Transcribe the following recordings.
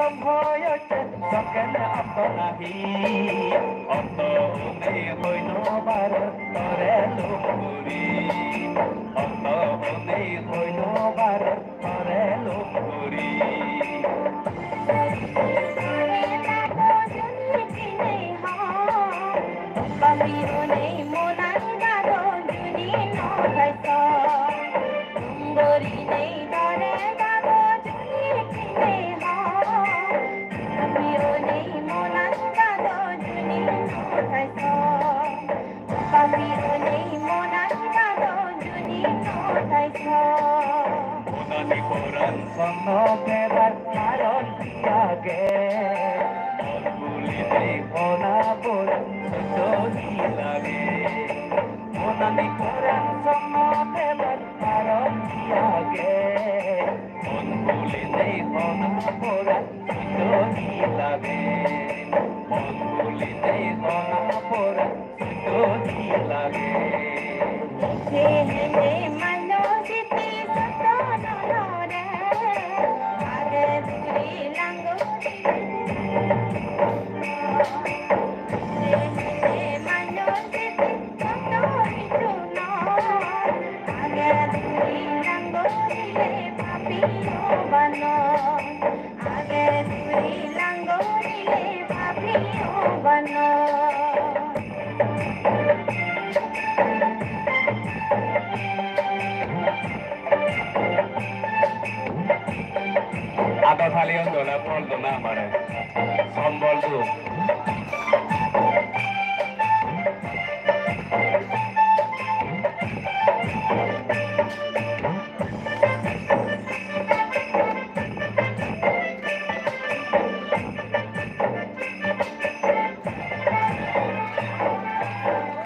সম্ভয়তে সকেলে অপনাহি অত নেই হইল বারত তরে লোকরি অত নেই হইল বারত তরে লোকরি Monani koran sono kebar karon tiage Olbuli kona bol sejoni lage Monani koran sono kebar karon tiage Olbuli kona bol sejoni lage Olbuli kona bol sejoni lage Ada kalian dola pol dona mare sombol tu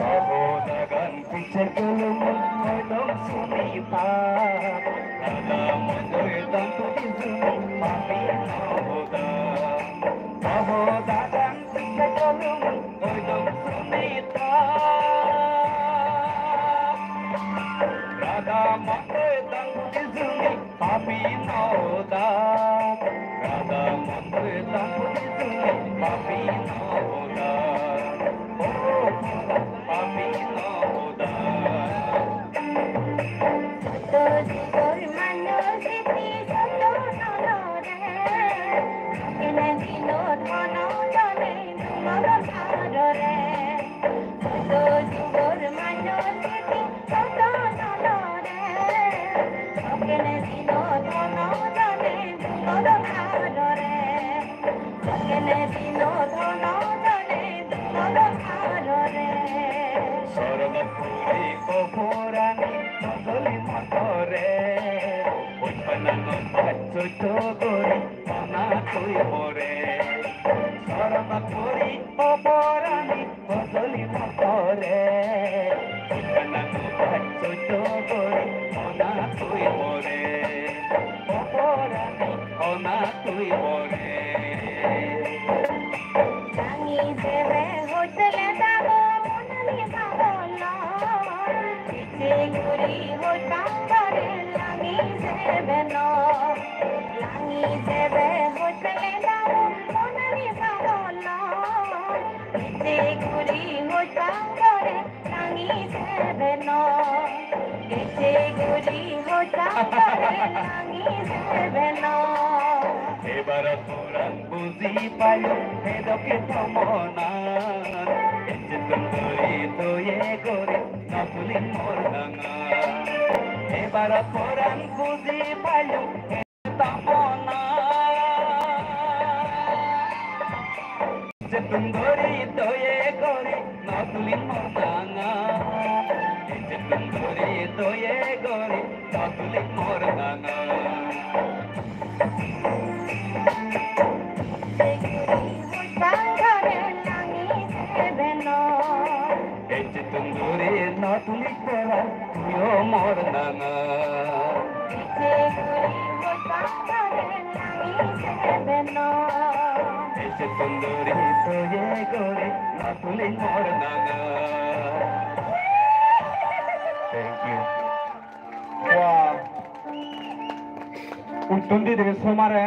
Ahodagan picekulum modong sunipa Ada modoy tantu izuni papi ahoda Ahodagan picekulum modong sunita Ada modoy tantu izuni papi ahoda Ada modoy tantu izuni papi ahoda Jojo gori mana koi more Sarama kori oborani bozoli motore Kananu jojo gori mana koi more oborani ona koi more Tangi deve hotele dago monani babola Iche gori hota kare langi deve no এবার পুরান বুঝি পাইলো হেদকে তমনান এতে তুন্দরি তোয়ে গরে নতুলি মোর ডাঙা এবার পুরান বুঝি পাইলো Tundori toye gori natuli mordanga Tundori toye gori natuli mordanga Tundori natuli pera tuyo mordanga Tundori toye gori natuli mordanga Thank you. Wow. Utundi de somare